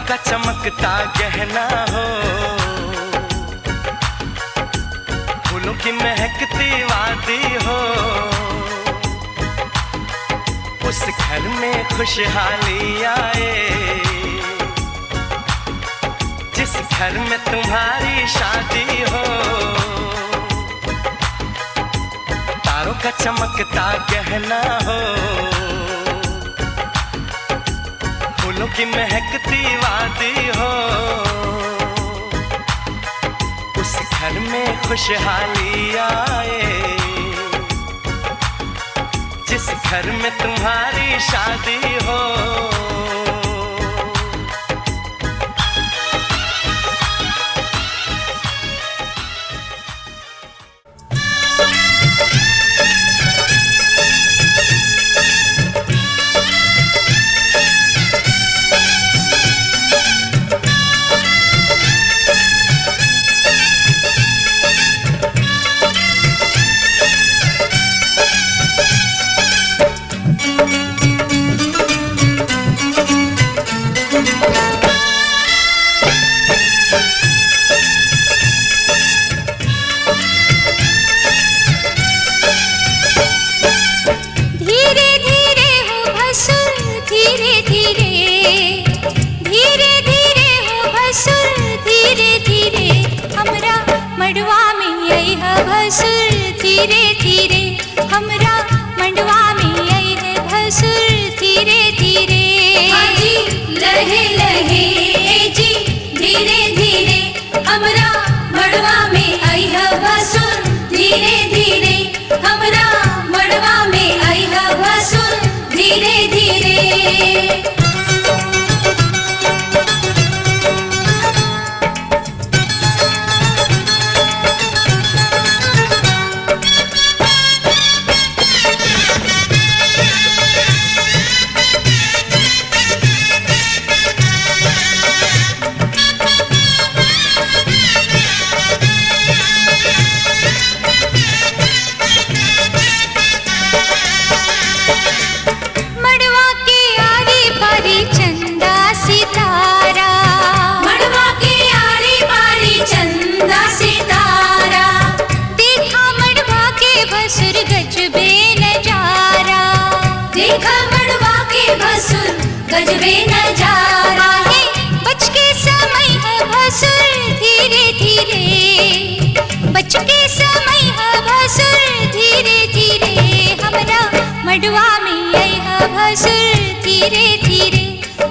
का चमकता गहना हो, फूलों की महकती वादी हो, उस घर में खुशहाली आए जिस घर में तुम्हारी शादी हो। तारों का चमकता गहना हो, फूलों की महकती वादी हो, उस घर में खुशहाली आए जिस घर में तुम्हारी शादी हो। धीरे धीरे हमरा मंडवा में आई है भसुर, धीरे धीरे जी लहे लहे जी धीरे धीरे हमरा मंडवा में आई है भसुर, धीरे धीरे हमरा मंडवा में आई है भसुर, धीरे धीरे। गजबे नजारा है बच के समय है भसुर, धीरे धीरे बच के समय है भसुर, धीरे धीरे हमरा मडवा में आई है भसुर, धीरे धीरे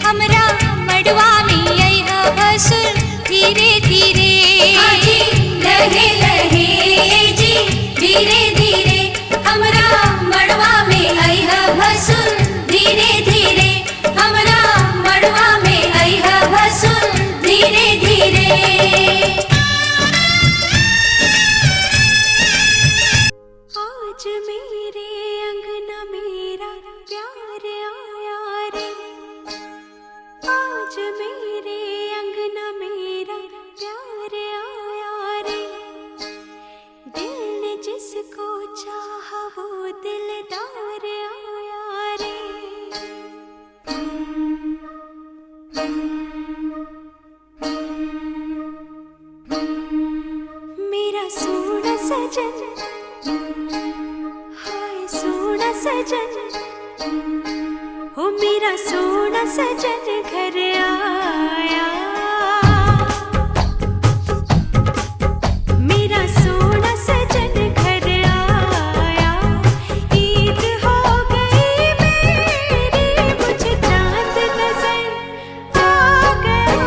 हमरा मडवा में आई है भसुर, धीरे धीरे जी लहे लहे जी धीरे धीरे हमरा मडवा में आई है भसुर, धीरे धीरे हमरा मडवा में आई है भसुर, धीरे धीरे। आज मेरे अंगना मेरा प्यार आया रे, आज मेरे अंगना मेरा प्यार आया रे, दिल ने जिसको चाहा वो दिलदार आया रे। मेरा सोना सजन, हाय सोना सजन, ओ मेरा सोना सजन घर आया, मेरा सोना सजन घर आया, ईद हो गई मेरी मुझे चांद नजर आ गया।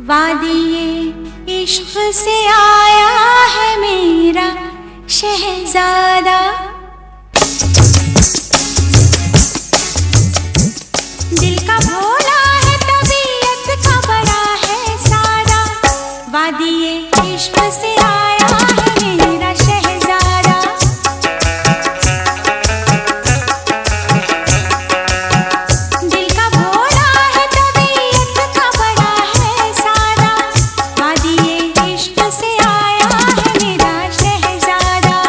वादिये इश्क से आया है मेरा शहजादा। दिल का भोला है तबीयत का बड़ा है सादा। वादिये इश्क से आया है मेरा शहजादा। दिल का भोला है तबीयत का बड़ा है सादा। वादिये इश्क से आया है मेरा शहजादा।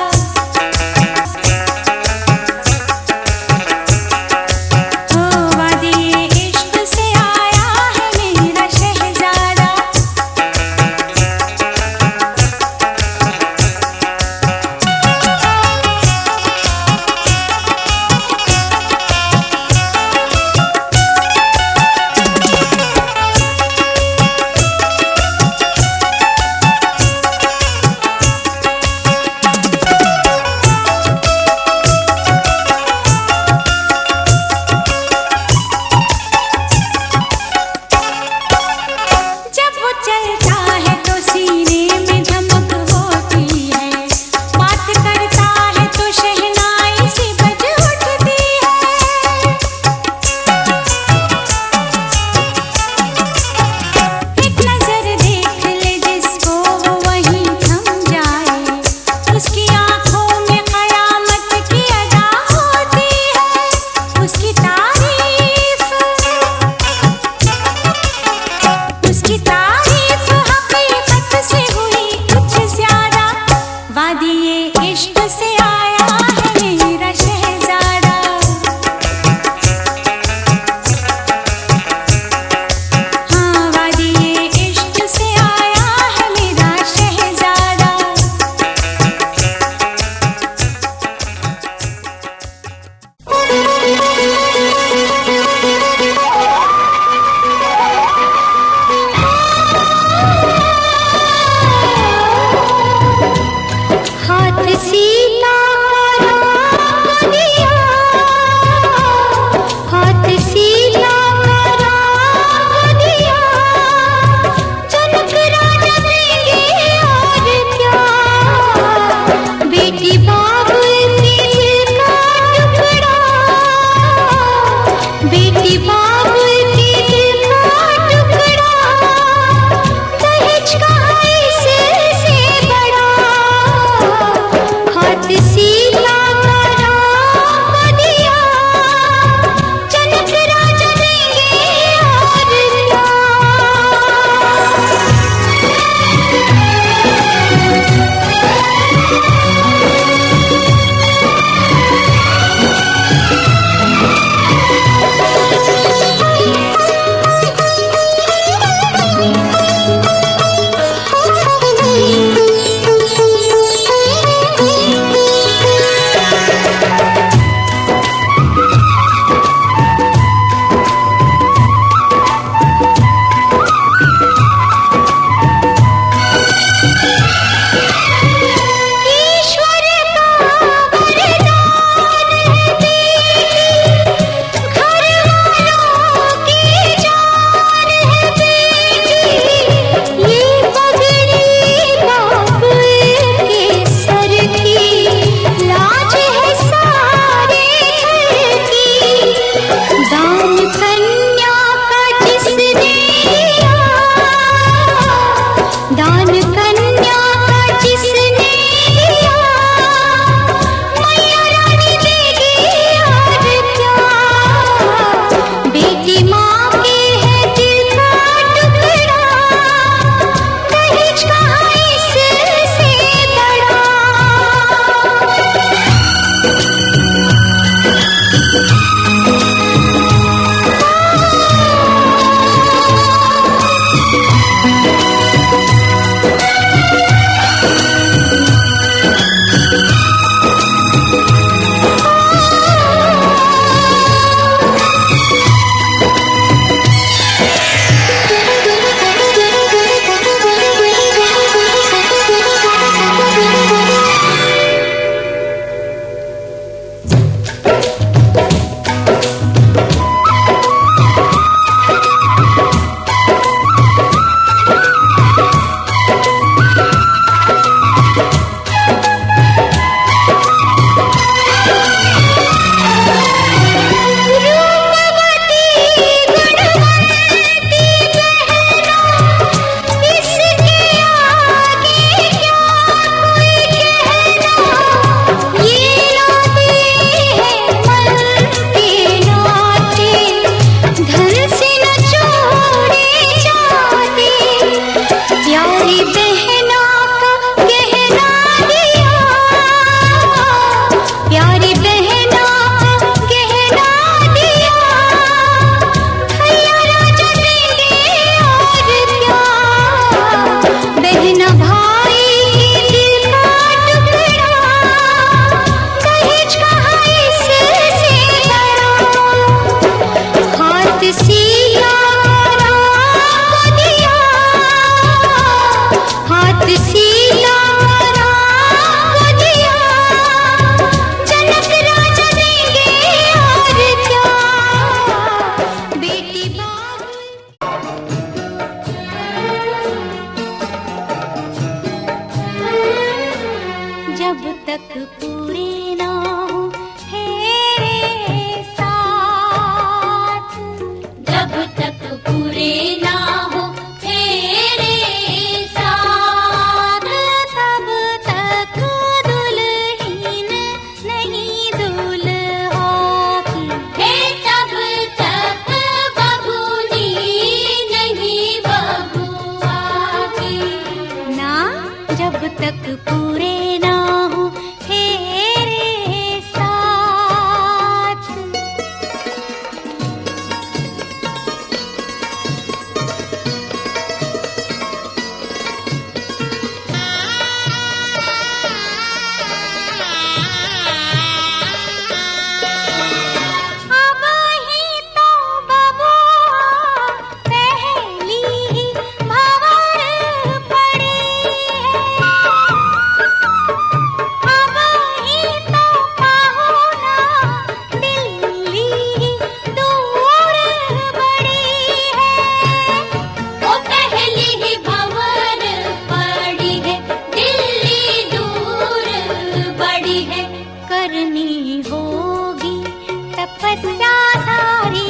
करनी होगी तपस्या सारी